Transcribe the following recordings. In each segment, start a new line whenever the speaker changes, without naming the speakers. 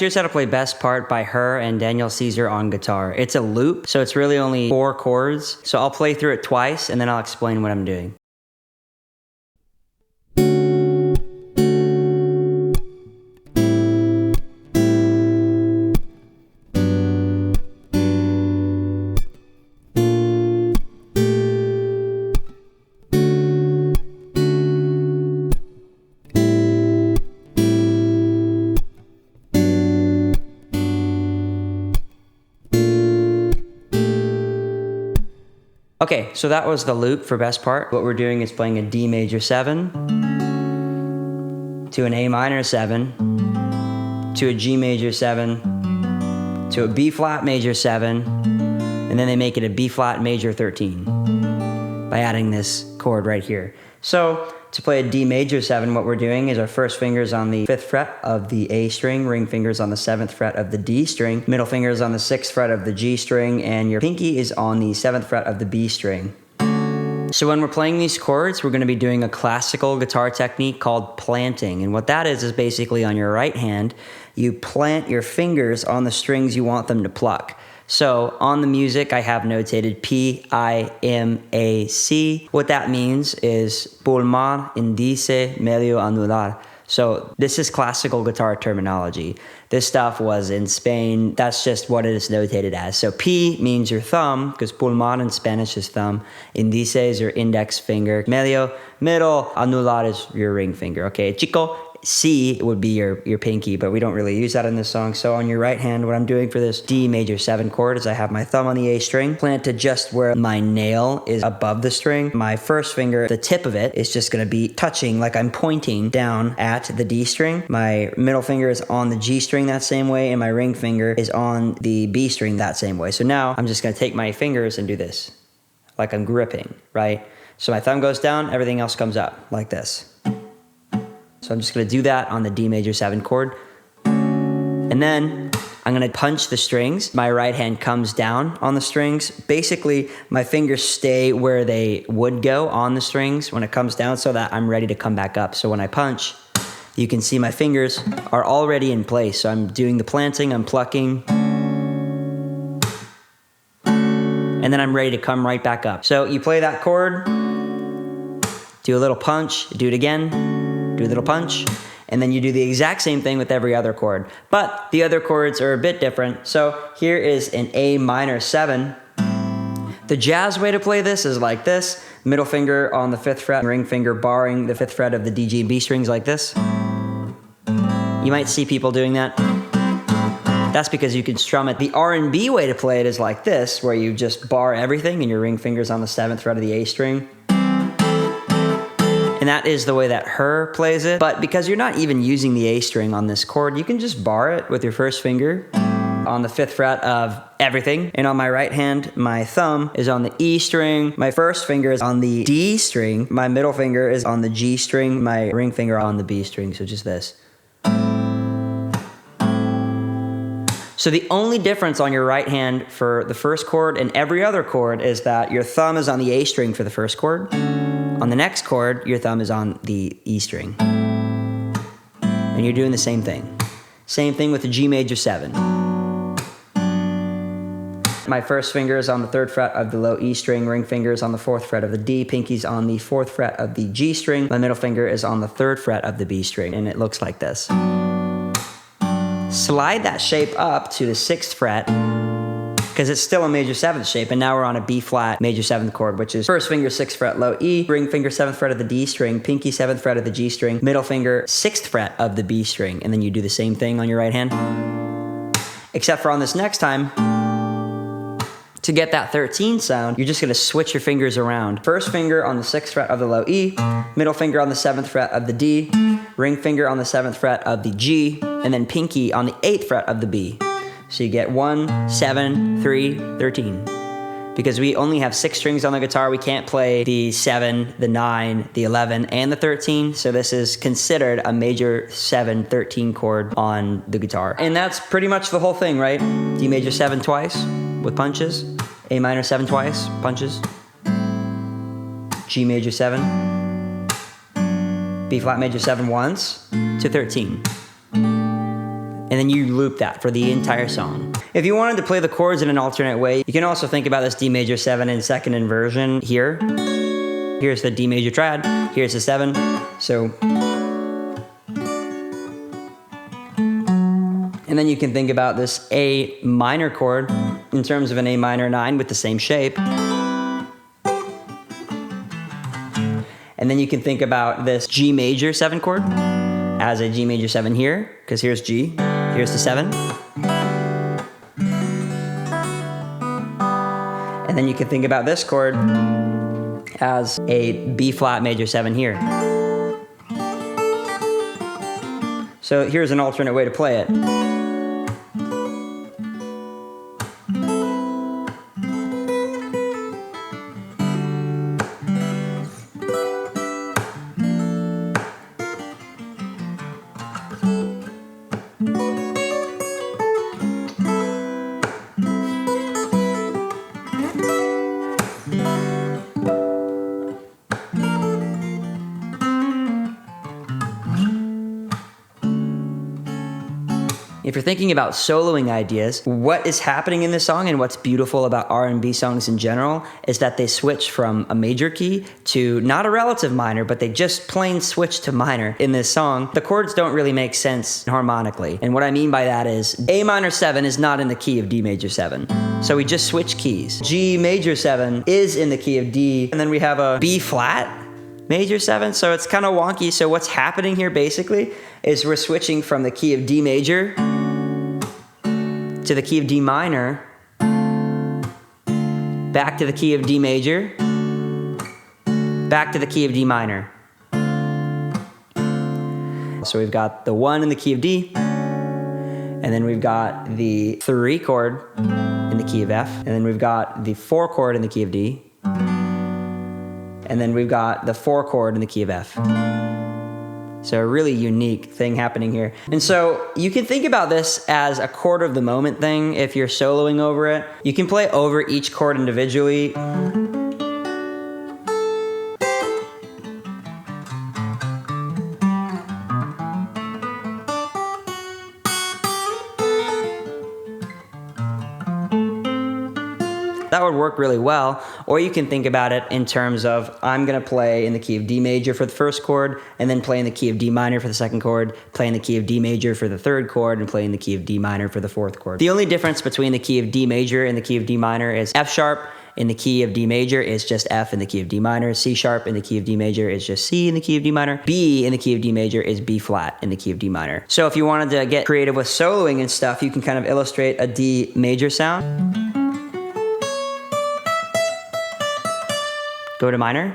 Here's how to play Best Part by H.E.R and Daniel Caesar on guitar. It's a loop, so it's really only 4 chords. So I'll play through it twice and then I'll explain what I'm doing. Okay, so that was the loop for Best Part. What we're doing is playing a D major 7 to an A minor 7 to a G major 7 to a B flat major 7, and then they make it a B flat major 13 by adding this chord right here. So to play a D major 7, what we're doing is our first finger's on the 5th fret of the A string, ring finger's on the 7th fret of the D string, middle finger's on the 6th fret of the G string, and your pinky is on the 7th fret of the B string. So when we're playing these chords, we're going to be doing a classical guitar technique called planting. And what that is basically on your right hand, you plant your fingers on the strings you want them to pluck. So on the music, I have notated P-I-M-A-C. What that means is pulmar, indice, medio, anular. So this is classical guitar terminology. This stuff was in Spain. That's just what it is notated as. So P means your thumb, because pulmar in Spanish is thumb. Indice is your index finger. Medio, middle. Anular is your ring finger. Okay, chico. C would be your pinky, but we don't really use that in this song. So on your right hand, what I'm doing for this D major 7 chord is I have my thumb on the A string, planted just where my nail is above the string. My first finger, the tip of it, is just gonna be touching, like I'm pointing down at the D string. My middle finger is on the G string that same way, and my ring finger is on the B string that same way. So now I'm just gonna take my fingers and do this, like I'm gripping, right? So my thumb goes down, everything else comes up, like this. So I'm just going to do that on the D major 7 chord. And then I'm going to punch the strings. My right hand comes down on the strings. Basically, my fingers stay where they would go on the strings when it comes down so that I'm ready to come back up. So when I punch, you can see my fingers are already in place. So I'm doing the planting, I'm plucking, and then I'm ready to come right back up. So you play that chord, do a little punch, do it again, do a little punch, and then you do the exact same thing with every other chord. But the other chords are a bit different. So here is an A minor 7. The jazz way to play this is like this. Middle finger on the 5th fret, ring finger barring the 5th fret of the D, G, B strings like this. You might see people doing that. That's because you can strum it. The R&B way to play it is like this, where you just bar everything and your ring finger's on the 7th fret of the A string. And that is the way that H.E.R plays it. But because you're not even using the A string on this chord, you can just bar it with your first finger on the 5th fret of everything. And on my right hand, my thumb is on the E string. My first finger is on the D string. My middle finger is on the G string. My ring finger on the B string, so just this. So the only difference on your right hand for the first chord and every other chord is that your thumb is on the A string for the first chord. On the next chord, your thumb is on the E string. And you're doing the same thing. Same thing with the G major 7. My first finger is on the 3rd fret of the low E string, ring finger is on the 4th fret of the D, pinky's on the 4th fret of the G string, my middle finger is on the 3rd fret of the B string, and it looks like this. Slide that shape up to the 6th fret, because it's still a major 7th shape, and now we're on a B flat major 7th chord, which is first finger 6th fret low E, ring finger 7th fret of the D string, pinky 7th fret of the G string, middle finger 6th fret of the B string, and then you do the same thing on your right hand. Except for on this next time, to get that 13 sound, you're just gonna switch your fingers around. First finger on the 6th fret of the low E, middle finger on the 7th fret of the D, ring finger on the 7th fret of the G, and then pinky on the 8th fret of the B. So you get 1, 7, 3, 13. Because we only have 6 strings on the guitar, we can't play the 7, the 9, the 11, and the 13. So this is considered a major 7, 13 chord on the guitar. And that's pretty much the whole thing, right? D major 7 twice with punches. A minor 7 twice, punches. G major 7. B flat major 7 once to 13. And then you loop that for the entire song. If you wanted to play the chords in an alternate way, you can also think about this D major 7 in second inversion here. Here's the D major triad, here's the 7. So, and then you can think about this A minor chord in terms of an A minor 9 with the same shape. And then you can think about this G major 7 chord as a G major 7 here, because here's G, here's the 7. And then you can think about this chord as a B flat major 7 here. So here's an alternate way to play it. If you're thinking about soloing ideas, what is happening in this song and what's beautiful about R&B songs in general is that they switch from a major key to not a relative minor, but they just plain switch to minor in this song. The chords don't really make sense harmonically. And what I mean by that is A minor 7 is not in the key of D major 7. So we just switch keys. G major 7 is in the key of D, and then we have a B flat major 7, so it's kind of wonky. So what's happening here basically is we're switching from the key of D major to the key of D minor, back to the key of D major, back to the key of D minor. So we've got the 1 in the key of D, and then we've got the 3 chord in the key of F, and then we've got the 4 chord in the key of D, and then we've got the 4 chord in the key of F. So a really unique thing happening here. And so you can think about this as a chord of the moment thing if you're soloing over it. You can play over each chord individually. That would work really well. Or you can think about it in terms of, I'm gonna play in the key of D major for the first chord, and then play in the key of D minor for the second chord, play in the key of D major for the third chord, and play in the key of D minor for the fourth chord. The only difference between the key of D major and the key of D minor is F sharp in the key of D major is just F in the key of D minor, C sharp in the key of D major is just C in the key of D minor, B in the key of D major is B flat in the key of D minor. So if you wanted to get creative with soloing and stuff, you can kind of illustrate a D major sound. Go to minor.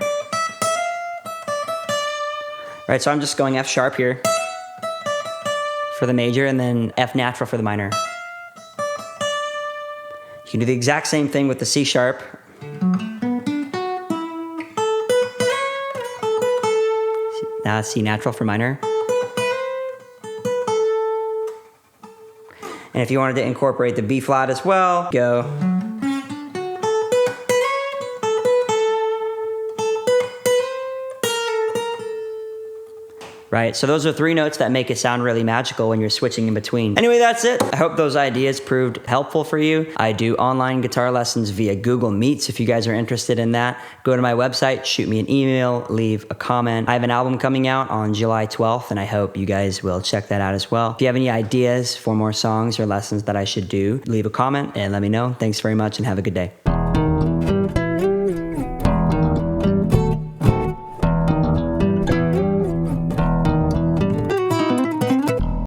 Right, so I'm just going F sharp here for the major, and then F natural for the minor. You can do the exact same thing with the C sharp. Now C natural for minor. And if you wanted to incorporate the B flat as well, go. Right, so those are 3 notes that make it sound really magical when you're switching in between. Anyway, that's it. I hope those ideas proved helpful for you. I do online guitar lessons via Google Meets. If you guys are interested in that, go to my website, shoot me an email, leave a comment. I have an album coming out on July 12th, and I hope you guys will check that out as well. If you have any ideas for more songs or lessons that I should do, leave a comment and let me know. Thanks very much and have a good day.